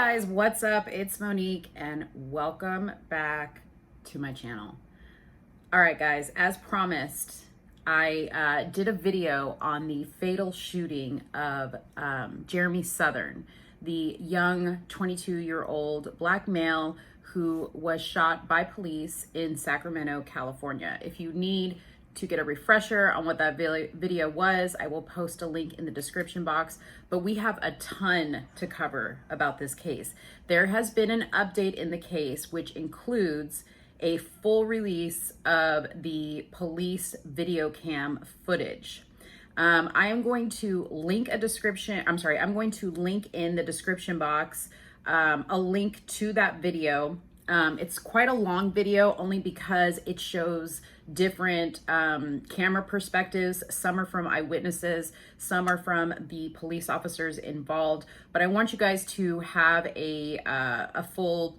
guys, what's up? It's Monique and welcome back to my channel. All right guys, as promised, I did a video on the fatal shooting of Jeremy Southern, the young 22-year-old black male who was shot by police in Sacramento, California. If you need to get a refresher on what that video was, I will post a link in the description box, but we have a ton to cover about this case. There has been an update in the case, which includes a full release of the police video cam footage. I am going to link I'm going to link in the description box a link to that video. It's quite a long video only because it shows different camera perspectives. Some are from eyewitnesses, some are from the police officers involved, but I want you guys to have a full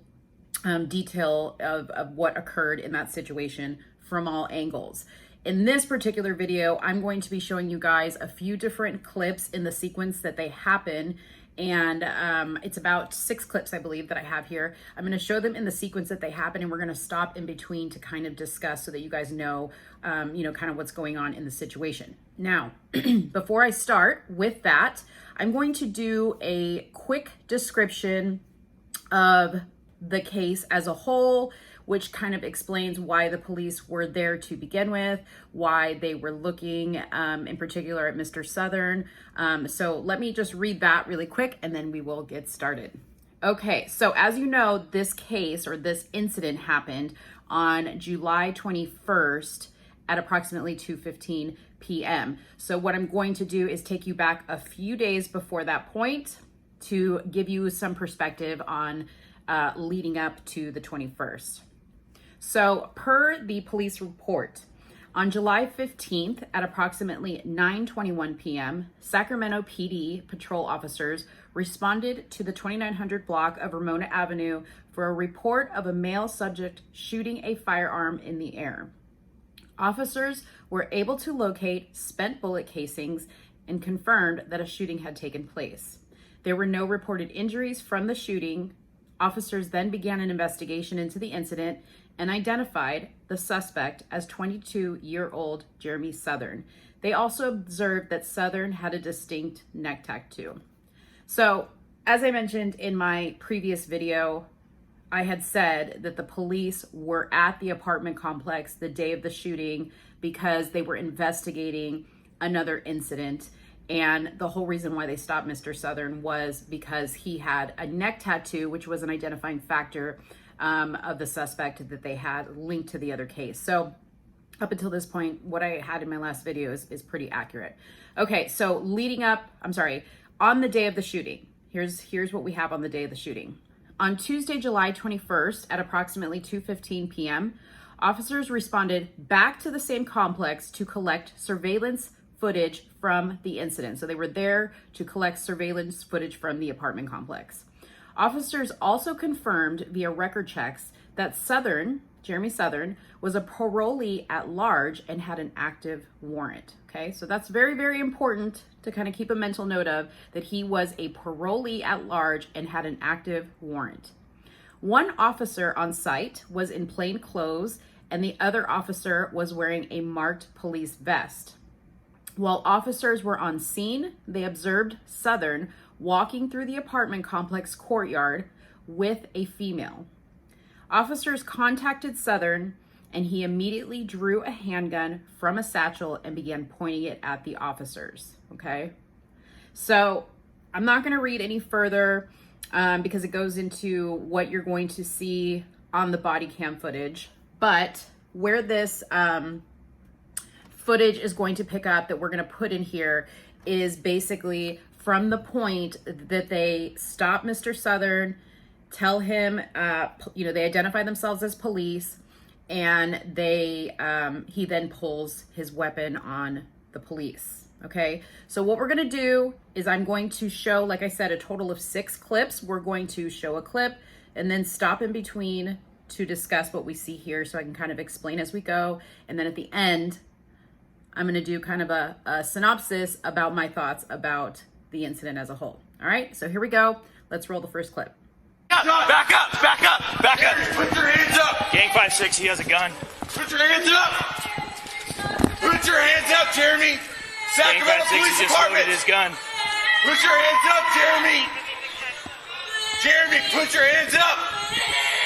detail of what occurred in that situation from all angles. In this particular video, I'm going to be showing you guys a few different clips in the sequence that they happen. And it's about 6 clips, I believe, that I have here. I'm going to show them in the sequence that they happen, and we're going to stop in between to kind of discuss so that you guys know, kind of what's going on in the situation. Now, before I start with that, I'm going to do a quick description of the case as a whole, which kind of explains why the police were there to begin with, why they were looking in particular at Mr. Southern. So let me just read that really quick and then we will get started. Okay, so as you know, this case or this incident happened on July 21st at approximately 2:15 p.m. So what I'm going to do is take you back a few days before that point to give you some perspective on leading up to the 21st. So per the police report, on July 15th at approximately 9:21 p.m., Sacramento PD patrol officers responded to the 2900 block of Ramona Avenue for a report of a male subject shooting a firearm in the air. Officers were able to locate spent bullet casings and confirmed that a shooting had taken place. There were no reported injuries from the shooting. Officers then began an investigation into the incident and identified the suspect as 22-year-old Jeremy Southern. They also observed that Southern had a distinct neck tattoo. So, as I mentioned in my previous video, I had said that the police were at the apartment complex the day of the shooting because they were investigating another incident. And the whole reason why they stopped Mr. Southern was because he had a neck tattoo, which was an identifying factor of the suspect that they had linked to the other case. So up until this point, what I had in my last video is pretty accurate. Okay, so on the day of the shooting, here's what we have on the day of the shooting. On Tuesday, July 21st at approximately 2:15 p.m., officers responded back to the same complex to collect surveillance footage from the incident. So they were there to collect surveillance footage from the apartment complex. Officers also confirmed via record checks that Jeremy Southern, was a parolee at large and had an active warrant. Okay, so that's very, very important to kind of keep a mental note of, that he was a parolee at large and had an active warrant. One officer on site was in plain clothes and the other officer was wearing a marked police vest. While officers were on scene, they observed Southern walking through the apartment complex courtyard with a female. Officers contacted Southern and he immediately drew a handgun from a satchel and began pointing it at the officers, okay? So I'm not gonna read any further because it goes into what you're going to see on the body cam footage, but where this footage is going to pick up that we're going to put in here is basically from the point that they stop Mr. Southern, tell him, they identify themselves as police, and he then pulls his weapon on the police. Okay, so what we're going to do is I'm going to show, like I said, a total of 6 clips. We're going to show a clip and then stop in between to discuss what we see here so I can kind of explain as we go. And then at the end, I'm going to do kind of a synopsis about my thoughts about the incident as a whole. All right, so here we go. Let's roll the first clip. Back up! Back up! Back up! Put your hands up! Gang 5-6, he has a gun. Put your hands up! Put your hands up, Jeremy! Gang Sacramento 5-6, he Police just Department! loaded his gun. Put your hands up, Jeremy! Jeremy, put your hands up!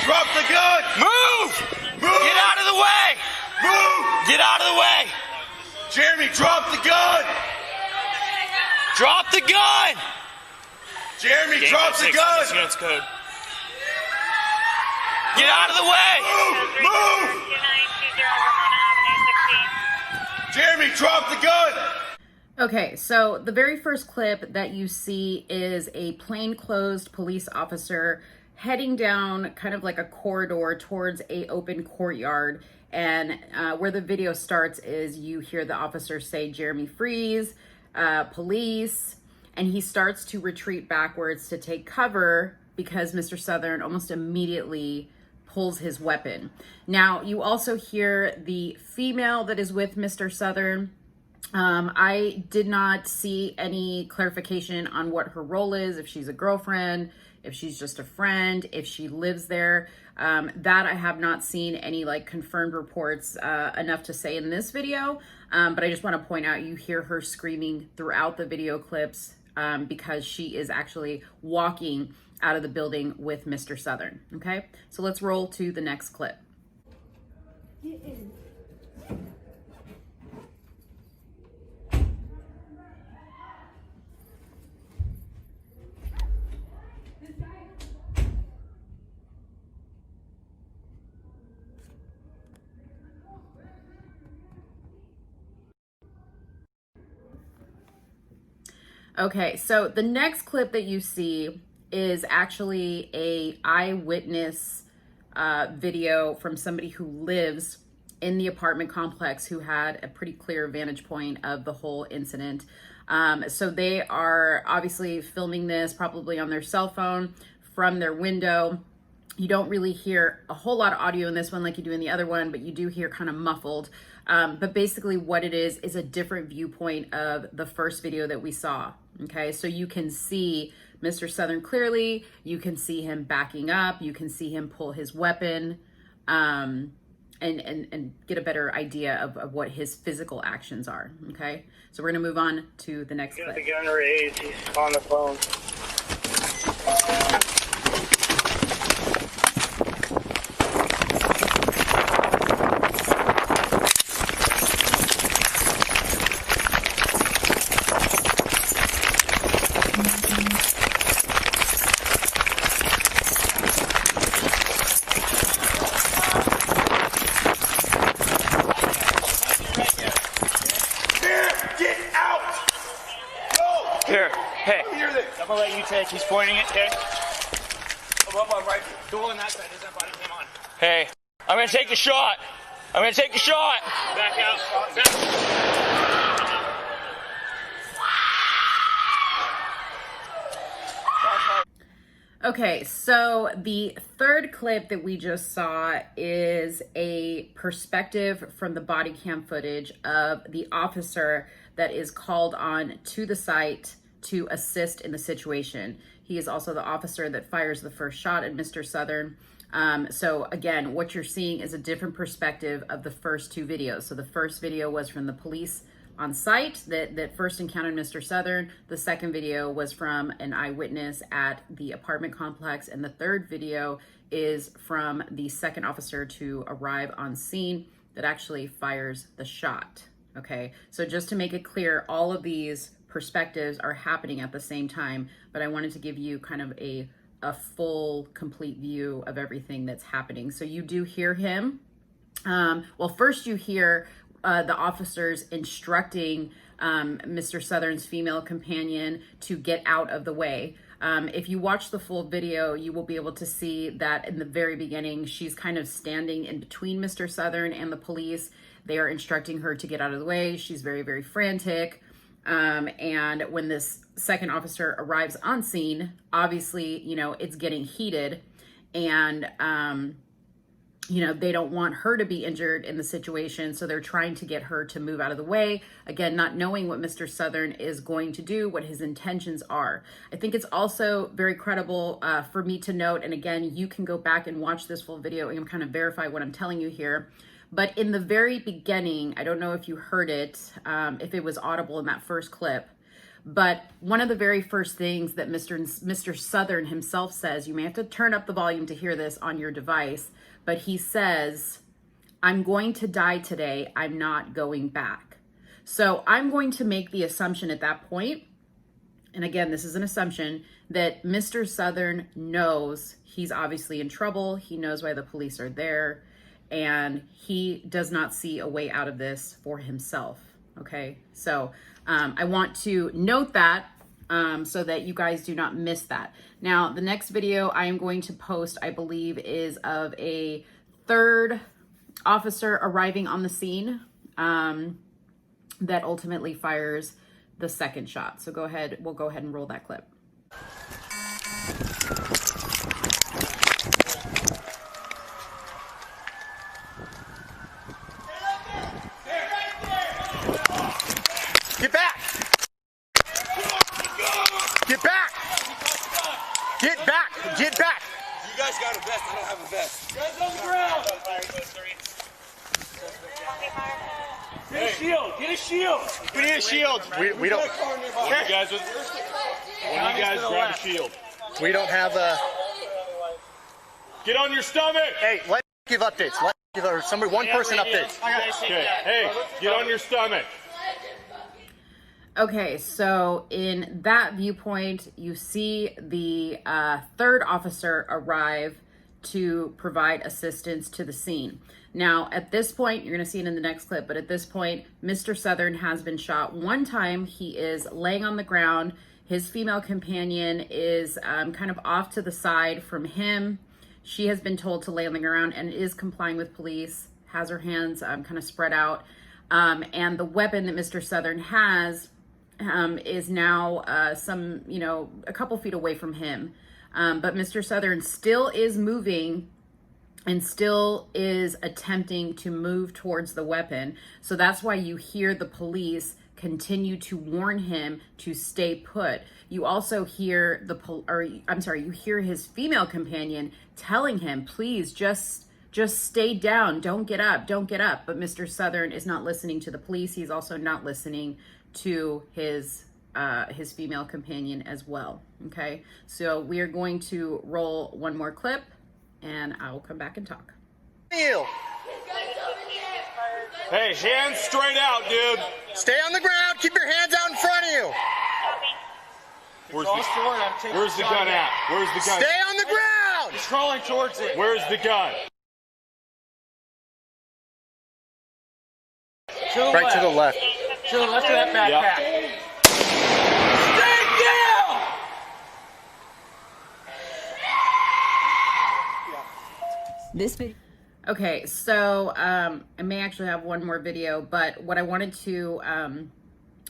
Drop the gun! Move! Move! Get out of the way! Move! Get out of the way! Jeremy, drop the gun! Drop the gun! Jeremy, Gang drop the 5-6, gun! this unit's code. Get out of the way! Move! Move! Jeremy, drop the gun! Okay, so the very first clip that you see is a plainclothes police officer heading down kind of like a corridor towards a open courtyard. And where the video starts is you hear the officer say, "Jeremy, freeze, police." And he starts to retreat backwards to take cover because Mr. Southern almost immediately pulls his weapon. Now, you also hear the female that is with Mr. Southern. I did not see any clarification on what her role is, if she's a girlfriend, if she's just a friend, if she lives there. That I have not seen any like confirmed reports enough to say in this video. But I just want to point out, you hear her screaming throughout the video clips because she is actually walking out of the building with Mr. Southern. Okay, so let's roll to the next clip. Okay, so the next clip that you see is actually a eyewitness video from somebody who lives in the apartment complex who had a pretty clear vantage point of the whole incident. So they are obviously filming this probably on their cell phone from their window. You don't really hear a whole lot of audio in this one like you do in the other one, but you do hear kind of muffled. But basically what it is a different viewpoint of the first video that we saw. Okay, so you can see Mr. Southern clearly, you can see him backing up, you can see him pull his weapon, and get a better idea of what his physical actions are. Okay, so we're gonna move on to the next clip. The gun raised, he's on the phone. Here, hey, I'm gonna let you take. He's pointing it, okay? I'm up on right. Go on that side. There's that body cam on. Hey, I'm gonna take the shot. I'm gonna take the shot. Back out. Back. Okay, so the third clip that we just saw is a perspective from the body cam footage of the officer that is called on to the site to assist in the situation. He is also the officer that fires the first shot at Mr. Southern. So again, what you're seeing is a different perspective of the first two videos. So the first video was from the police on site that first encountered Mr. Southern. The second video was from an eyewitness at the apartment complex. And the third video is from the second officer to arrive on scene that actually fires the shot. Okay, so just to make it clear, all of these perspectives are happening at the same time, but I wanted to give you kind of a full, complete view of everything that's happening. So you do hear him. Well, first you hear the officers instructing Mr. Southern's female companion to get out of the way. If you watch the full video, you will be able to see that in the very beginning, she's kind of standing in between Mr. Southern and the police. They are instructing her to get out of the way. She's very, very frantic. And when this second officer arrives on scene, obviously, you know, it's getting heated. And you know, they don't want her to be injured in the situation, so they're trying to get her to move out of the way. Again, not knowing what Mr. Southern is going to do, what his intentions are. I think it's also very credible for me to note, and again, you can go back and watch this full video and kind of verify what I'm telling you here. But in the very beginning, I don't know if you heard it, if it was audible in that first clip, but one of the very first things that Mr. Southern himself says, you may have to turn up the volume to hear this on your device, but he says, "I'm going to die today. I'm not going back." So I'm going to make the assumption at that point, and again, this is an assumption, that Mr. Southern knows he's obviously in trouble. He knows why the police are there, and he does not see a way out of this for himself. Okay, so I want to note that so that you guys do not miss that. Now, the next video I am going to post, I believe, is of a third officer arriving on the scene that ultimately fires the second shot. So we'll go ahead and roll that clip. Get back! Get back! Get back! Get back! You guys got a vest. I don't have a vest. Guys on the ground! Get a shield! Get a shield! We need a shield! We don't... One of you guys grab a shield. We don't have a... Get on your stomach! Hey, let's give updates. Let's give one person updates. Okay, hey, get on your stomach. Okay, so in that viewpoint, you see the third officer arrive to provide assistance to the scene. Now, at this point, you're going to see it in the next clip, but at this point, Mr. Southern has been shot one time. He is laying on the ground. His female companion is kind of off to the side from him. She has been told to lay on the ground and is complying with police, has her hands kind of spread out. And the weapon that Mr. Southern has is now a couple feet away from him. But Mr. Southern still is moving and still is attempting to move towards the weapon. So that's why you hear the police continue to warn him to stay put. You also hear you hear his female companion telling him, please just stay down, don't get up. But Mr. Southern is not listening to the police. He's also not listening to his female companion as well. Okay, so we are going to roll one more clip and I will come back and talk. Hey, hands straight out, dude. stay on the ground. Keep your hands out in front of you. Where's the gun at? Where's the gun? Stay on the ground. He's crawling towards it. Where's the gun? Right to the left. To the left of that backpack. This video. Okay, so I may actually have one more video, but what I wanted to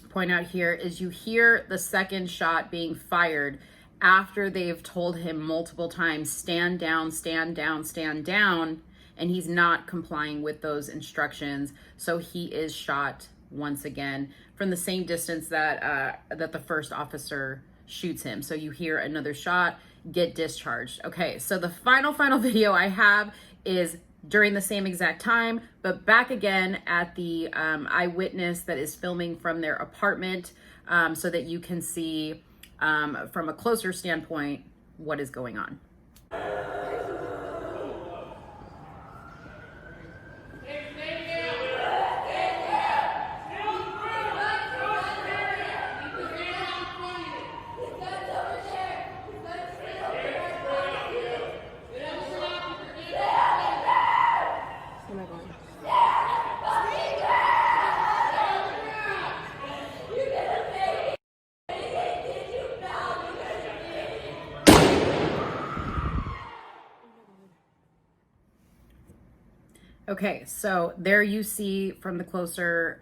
point out here is you hear the second shot being fired after they've told him multiple times, stand down, stand down, stand down, and he's not complying with those instructions. So he is shot once again from the same distance that the first officer shoots him. So you hear another shot, get discharged. Okay, so the final video I have is during the same exact time, but back again at the eyewitness that is filming from their apartment, so that you can see from a closer standpoint what is going on. Okay, so there you see from the closer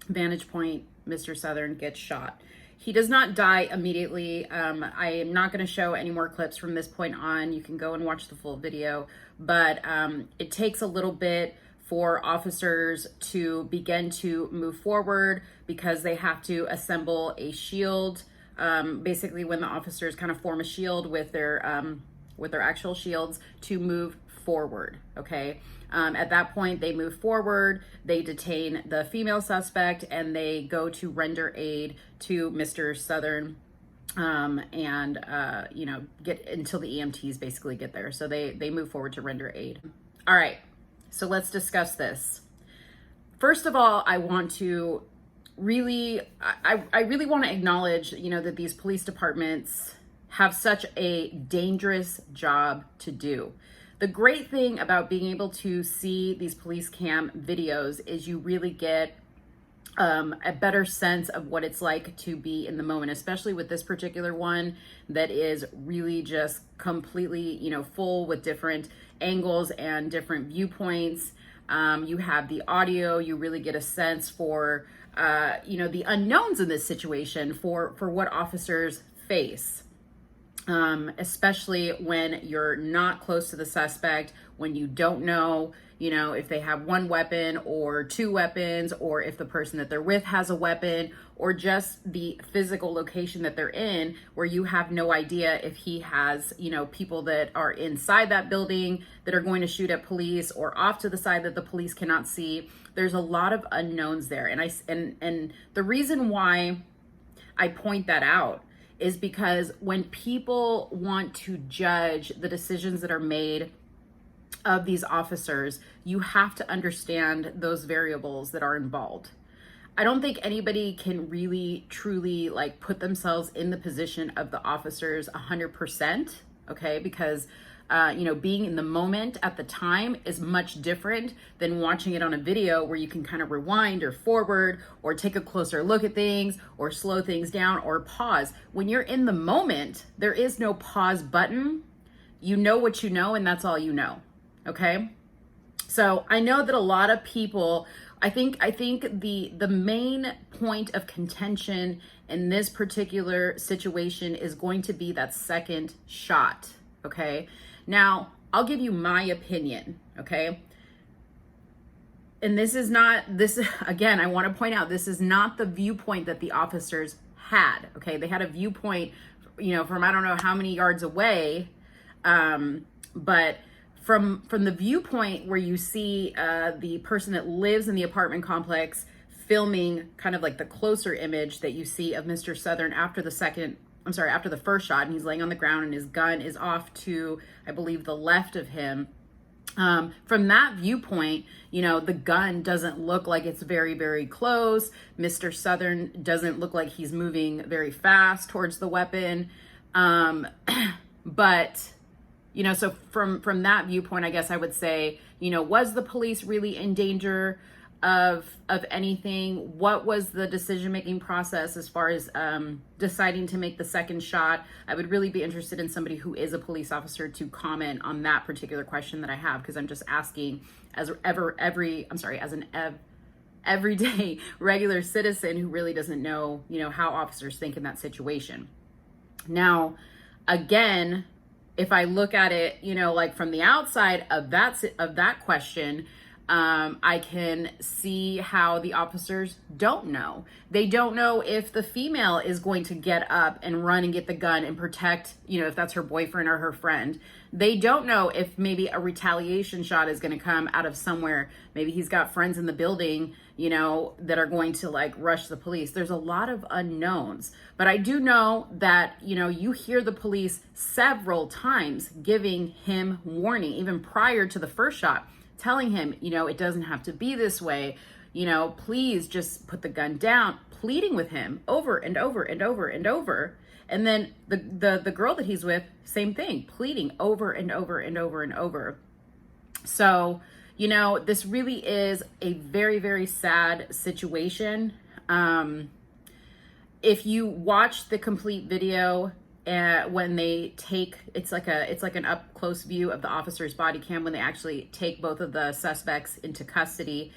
vantage point, Mr. Southern gets shot. He does not die immediately. I am not going to show any more clips from this point on. You can go and watch the full video. but it takes a little bit for officers to begin to move forward because they have to assemble a shield. Basically, when the officers kind of form a shield with their actual shields to move forward. Okay. At that point, they move forward, they detain the female suspect, and they go to render aid to Mr. Southern, get until the EMTs basically get there. So they move forward to render aid. All right, so let's discuss this. First of all, I want to really want to acknowledge, that these police departments have such a dangerous job to do. The great thing about being able to see these police cam videos is you really get a better sense of what it's like to be in the moment, especially with this particular one that is really just completely, full with different angles and different viewpoints. You have the audio, you really get a sense for, the unknowns in this situation for what officers face. Especially when you're not close to the suspect, when you don't know, if they have one weapon or two weapons, or if the person that they're with has a weapon, or just the physical location that they're in, where you have no idea if he has, people that are inside that building that are going to shoot at police, or off to the side that the police cannot see. There's a lot of unknowns there. And the reason why I point that out is because when people want to judge the decisions that are made of these officers, you have to understand those variables that are involved. I don't think anybody can really truly put themselves in the position of the officers 100%, okay? Because being in the moment at the time is much different than watching it on a video where you can kind of rewind or forward or take a closer look at things or slow things down or pause. When you're in the moment, there is no pause button. You know what you know, and that's all you know. Okay. So I know that a lot of people, I think the main point of contention in this particular situation is going to be that second shot. Okay. Now, I'll give you my opinion, okay? And again, I want to point out, this is not the viewpoint that the officers had, okay? They had a viewpoint, from I don't know how many yards away, but from the viewpoint where you see the person that lives in the apartment complex filming kind of like the closer image that you see of Mr. Southern after the first shot, and he's laying on the ground and his gun is off to, I believe, the left of him. From that viewpoint, the gun doesn't look like it's very, very close. Mr. Southern doesn't look like he's moving very fast towards the weapon. But, so from that viewpoint, I guess I would say, was the police really in danger of anything? What was the decision-making process as far as deciding to make the second shot? I would really be interested in somebody who is a police officer to comment on that particular question that I have, because I'm just asking as an everyday regular citizen who really doesn't know, how officers think in that situation. Now, again, if I look at it, from the outside of that question, I can see how the officers don't know. They don't know if the female is going to get up and run and get the gun and protect, if that's her boyfriend or her friend. They don't know if maybe a retaliation shot is going to come out of somewhere. Maybe he's got friends in the building, that are going to rush the police. There's a lot of unknowns, but I do know that, you hear the police several times giving him warning, even prior to the first shot, telling him, it doesn't have to be this way, please just put the gun down, pleading with him over and over and over and over. And then the girl that he's with, same thing, pleading over and over and over and over. So, this really is a very, very sad situation. If you watch the complete video, when they take, it's like an up close view of the officer's body cam when they actually take both of the suspects into custody,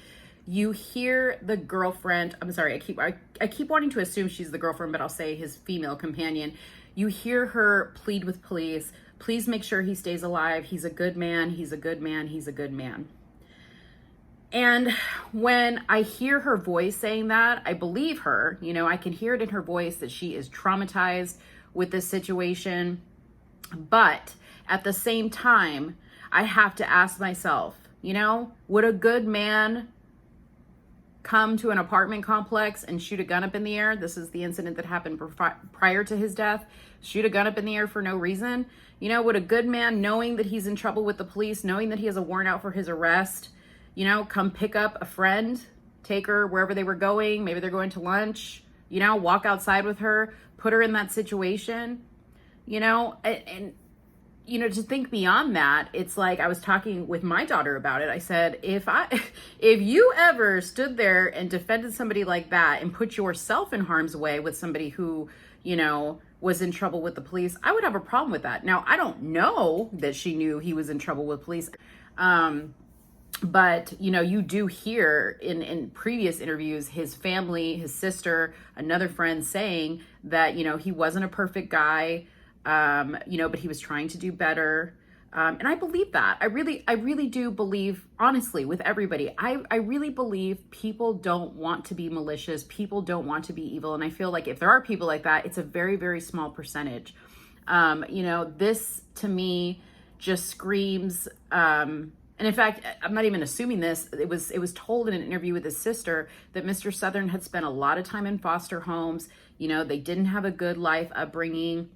you hear the girlfriend, I keep wanting to assume she's the girlfriend, but I'll say his female companion. You hear her plead with police, Please make sure he stays alive. He's a good man. He's a good man. He's a good man. And when I hear her voice saying that, I believe her. You know, I can hear it in her voice that she is traumatized with this situation. But at the same time, I have to ask myself, you know, would a good man come to an apartment complex and shoot a gun up in the air? This is the incident that happened prior to his death. Shoot a gun up in the air for no reason. You know, would a good man, knowing that he's in trouble with the police, knowing that he has a warrant out for his arrest, you know, come pick up a friend, take her wherever they were going, maybe they're going to lunch, you know, walk outside with her, put her in that situation, you know, and you know, to think beyond that, it's like I was talking with my daughter about it. I said, if you ever stood there and defended somebody like that and put yourself in harm's way with somebody who, you know, was in trouble with the police, I would have a problem with that. Now, I don't know that she knew he was in trouble with police. But, you know, you do hear in previous interviews, his family, his sister, another friend saying that, you know, he wasn't a perfect guy. You know, but he was trying to do better. And I believe that. I really do believe, honestly, with everybody, I really believe people don't want to be malicious. People don't want to be evil. And I feel like if there are people like that, it's a very, very small percentage. You know, this to me just screams, and in fact, I'm not even assuming this. It was told in an interview with his sister that Mr. Southern had spent a lot of time in foster homes. You know, they didn't have a good life upbringing.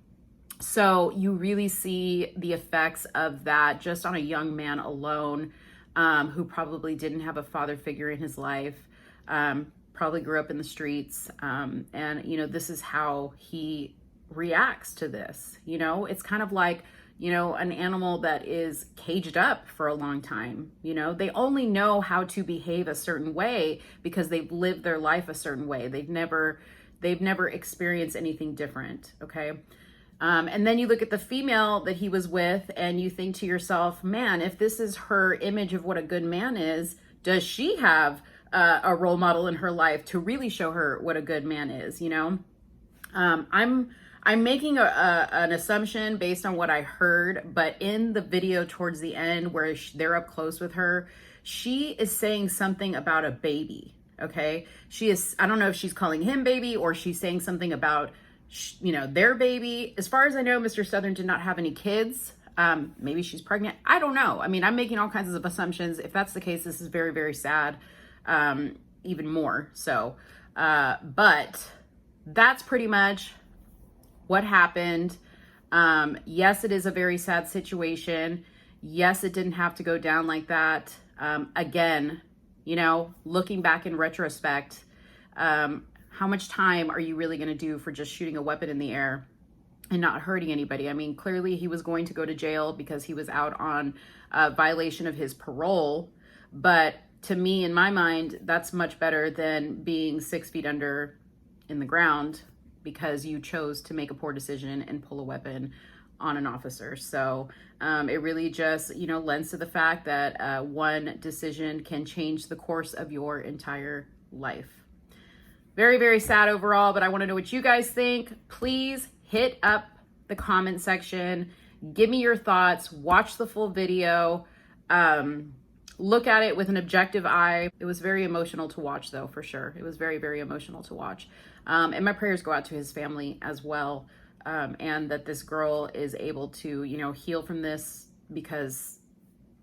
So you really see the effects of that just on a young man alone, who probably didn't have a father figure in his life, probably grew up in the streets. And, you know, this is how he reacts to this. You know, it's kind of like, you know, an animal that is caged up for a long time. You know, they only know how to behave a certain way because they've lived their life a certain way. They've never experienced anything different. Okay. And then you look at the female that he was with and you think to yourself, man, if this is her image of what a good man is, does she have a role model in her life to really show her what a good man is? You know, I'm making an assumption based on what I heard, but in the video towards the end where they're up close with her, she is saying something about a baby. Okay. I don't know if she's calling him baby or she's saying something about, you know, their baby. As far as I know, Mr. Southern did not have any kids. Maybe she's pregnant. I don't know. I mean, I'm making all kinds of assumptions. If that's the case, this is very, very sad. Even more so. But that's pretty much what happened. Yes, it is a very sad situation. Yes, it didn't have to go down like that. Again, you know, looking back in retrospect, how much time are you really going to do for just shooting a weapon in the air and not hurting anybody? I mean, clearly he was going to go to jail because he was out on a violation of his parole. But to me, in my mind, that's much better than being 6 feet under in the ground because you chose to make a poor decision and pull a weapon on an officer. So it really just, you know, lends to the fact that one decision can change the course of your entire life. Very, very sad overall, but I want to know what you guys think. Please hit up the comment section. Give me your thoughts. Watch the full video. Look at it with an objective eye. It was very emotional to watch, though, for sure. It was very, very emotional to watch. And my prayers go out to his family as well. And that this girl is able to, you know, heal from this, because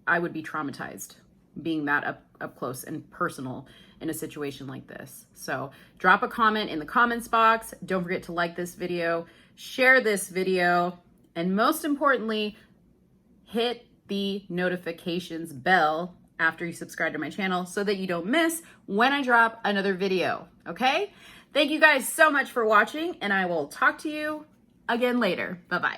I would be traumatized being that up close and personal in a situation like this. So drop a comment in the comments box. Don't forget to like this video, share this video, and most importantly, hit the notifications bell after you subscribe to my channel so that you don't miss when I drop another video. Okay? Thank you guys so much for watching, and I will talk to you again later. Bye-bye.